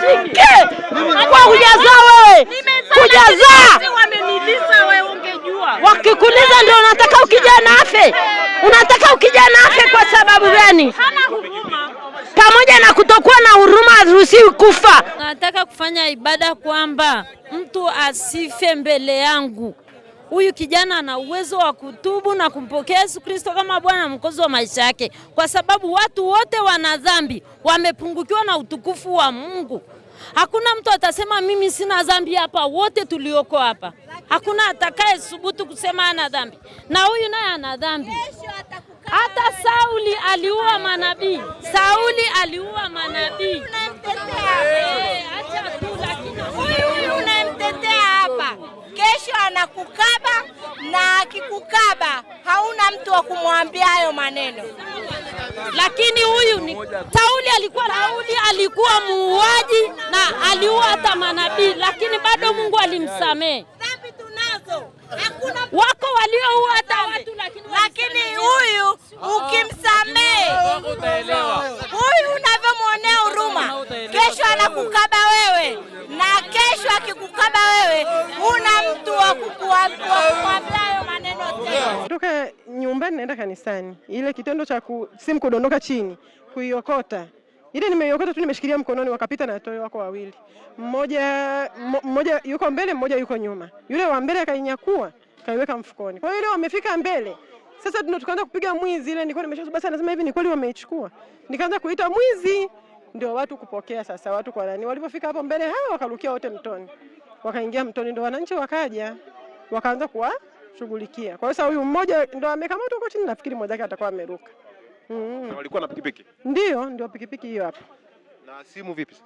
Nishike. Kwa kujazaa wewe. Kujazaa. Wameniliza wewe ungejua. Wakikuliza ndio unataka ukijana afe. Unataka ukijana afe kwa sababu gani? Hana huruma. Pamoja na kutokuwa na huruma haruhusiwi kufa. Nataka kufanya ibada kwamba mtu asife mbele yangu. Huyu kijana ana uwezo wa kutubu na kumpokea Yesu Kristo kama Bwana na Mwokozi wa maisha yake, kwa sababu watu wote wana dhambi, wamepungukiwa na utukufu wa Mungu. Hakuna mtu atasema mimi sina dhambi hapa, wote tulioko hapa. Hakuna atakaye thubutu kusema ana dhambi. Na huyu naye ana dhambi. Hata Sauli aliua manabii. Sauli aliua manabii. Acha tu, lakini huyu unamtetea hapa. Kesho anakukaba, na akikukaba hauna mtu wa kumwambia hayo maneno. Lakini huyu ni Sauli alikuwa muuaji na aliua hata manabii, lakini bado Mungu alimsamehe. Dhambi tunazo. Hakuna wako walioua hata watu, lakini huyu ukimsamehe, huyu unavyomwonea huruma, kesho anakukaba wewe, na kesho akikukaba wewe una mtu wa kukuambia hayo maneno tena. Kutoka nyumbani naenda kanisani, ile kitendo cha simu kudondoka chini, kuiokota. Ile nimeiokota tu, nimeshikilia mkononi, wakapita na watoto wako wawili. Mmoja yuko mbele, mmoja yuko nyuma. Yule wa mbele akainyakua, kaiweka mfukoni. Kwa hiyo ile wamefika mbele. Sasa tukaanza kupiga mwizi, ile nilikuwa nimeshazuba sana, nasema hivi ni kweli wameichukua. Nikaanza kuita mwizi, ndio watu kupokea. Sasa watu kwa nani walipofika hapo mbele, hao wakarukia wote mtoni. Wakaingia mtoni, ndio wananchi wakaja, wakaanza kuwashughulikia. Kwa hiyo sasa huyu mmoja ndio amekamatwa huko chini, nafikiri mmoja wake atakuwa ameruka. Na walikuwa na pikipiki? Ndio pikipiki hiyo hapo. Na simu vipi sasa?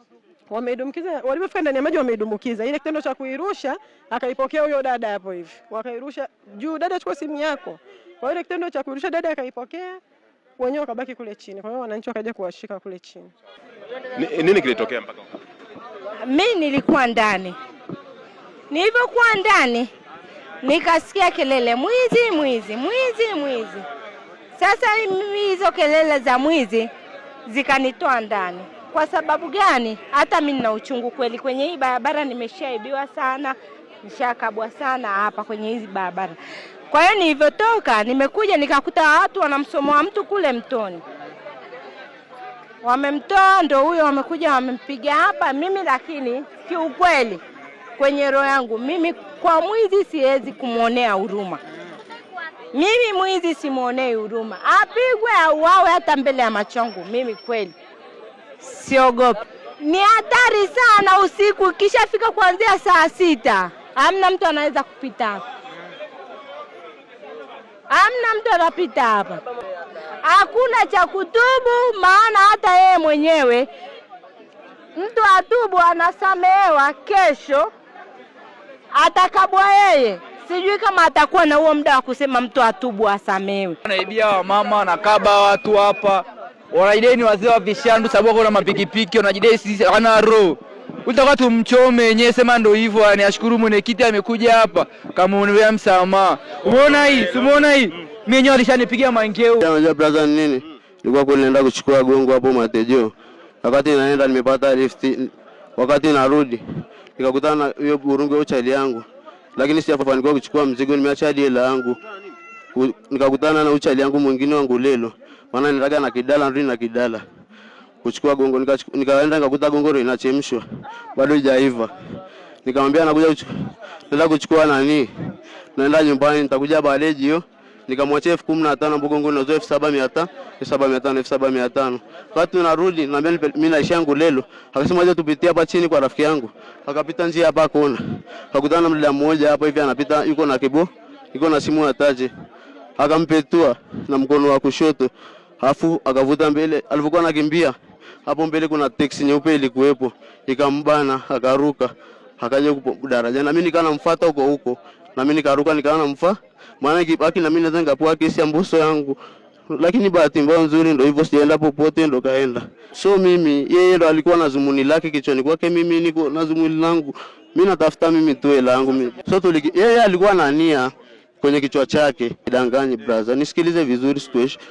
Wameidumkiza, walipofika ndani ya maji wameidumkiza. Ile kitendo cha kuirusha, akaipokea huyo dada hapo hivi. Wakairusha juu, dada chukua simu yako. Kwa ile kitendo cha kuirusha, dada akaipokea, wenyewe wakabaki kule chini. Kwa hiyo wananchi wakaja kuwashika kule chini. Nini kilitokea mpaka hapo? Mimi nilikuwa ndani. Nilipokuwa ndani, nikasikia kelele mwizi, mwizi, mwizi, mwizi. Sasa mimi hizo kelele za mwizi zikanitoa ndani. Kwa sababu gani? Hata mimi nina uchungu kweli, kwenye hii barabara nimeshaibiwa sana, nishakabwa sana hapa kwenye hizi barabara. Kwa hiyo nilivyotoka, nimekuja nikakuta watu wanamsomoa mtu kule mtoni. Wamemtoa, ndio huyo wamekuja wamempiga hapa mimi, lakini kiukweli kwenye roho yangu mimi kwa mwizi siwezi kumuonea huruma. Mimi mwizi simuonei huruma. Apigwe au awe hata mbele ya macho yangu, mimi kweli siogopi. Ni hatari sana usiku, kishafika kuanzia saa 6. Hamna mtu anaweza kupita. Hamna mtu anapita hapa. Hakuna cha kutubu, maana hata yeye mwenyewe mtu atubu anasamehewa, kesho atakabwa yeye. Sijui kama atakuwa na huo muda wa kusema mtu atubu asamehewe. Wanaibia wamama, wanakaba watu hapa. Wanaidai ni wazee wa vishandu sababu kuna mapikipiki, wanajidai sisi ana roho. Utaka tumchome yenyewe, sema ndio hivyo. Anashukuru mwenyekiti amekuja hapa kamuonea msamaha. Umeona hii? Umeona hii? Mimi mwenyewe alishanipigia mangeo. Unajua brother nini? Nilikuwa kule naenda kuchukua gongo hapo Matejo. Wakati naenda nimepata lift. Wakati narudi nikakutana na hiyo burungu ya chali yangu. Lakini sijafanikiwa kuchukua mzigo, nimeacha hadi hela yangu. Nikakutana na uchali yangu mwingine wangu lelo. Maana nilitaka na kidala, ndio na kidala. Kuchukua gongo, nikaenda nikakuta gongo linachemshwa. Bado haijaiva. Nikamwambia naenda kuchukua nani? Naenda nyumbani nitakuja baadaye hiyo. Nikamwachia 15,000 mbogongo na 7,500, 7,500. Wakati narudi naambia mimi na yangu lelo. Akasema aje tupitie hapa chini kwa rafiki yangu. Akapita njia hapa kona. Akakutana na mdada mmoja hapa hivi anapita, yuko na kibo, yuko na simu ya taji. Akampetua na mkono wa kushoto. Alafu akavuta mbele, alipokuwa anakimbia hapo mbele kuna taxi nyeupe ilikuwepo, ikambana akaruka, akaja huko daraja na mimi nikanamfuata huko, na mimi nikaruka nikanamfuata, maana kibaki na mimi naweza ngapoa kesi ya mbuso yangu, lakini bahati mbaya nzuri ndio hivyo, sienda popote ndo kaenda. So mimi yeye ndo alikuwa na zumuni lake kichwani kwake, mimi niko na zumuni langu, mimi natafuta mimi tu hela yangu mimi. So yeye alikuwa na nia kwenye kichwa chake, danganye brother, nisikilize vizuri situation.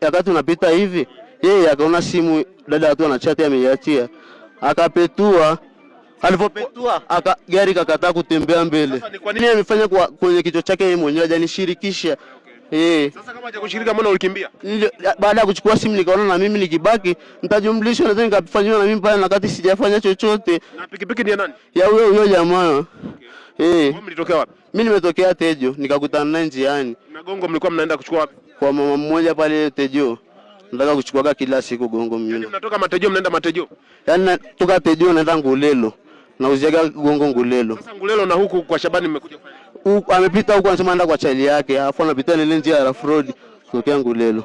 Wakati unapita hivi, yeye akaona simu dada watu wanachati ameiachia. akapetua. Alipopetua gari kakataa kutembea mbele. Sasa ni kwa nini amefanya kwenye kichwa chake yeye mwenyewe, hajanishirikisha. Sasa kama hajakushirika mbona ulikimbia? Baada ya kuchukua simu nikaona na mimi nikibaki nitajumlishwa, nadhani nikafanywa na mimi pale, na kati sijafanya chochote. Na pikipiki ni nani? Ya huyo jamaa. Wewe mlitokea wapi? Mimi nimetokea Tejo, nikakutana naye njiani. Na Gongo mlikuwa mnaenda kuchukua wapi? Kwa mama mmoja pale Tejo. Nataka kuchukua kila siku Gongo mimi. Yaani mnatoka Matejo mnaenda Matejo? Yaani natoka Tejo naenda Ngulelo. Na uziaga Gongo Ngulelo. Sasa Ngulelo na huku kwa Shabani mmekuja kufanya? Amepita huko anasema anaenda kwa chali yake, alafu anapita ile njia ya road kutokea Ngulelo.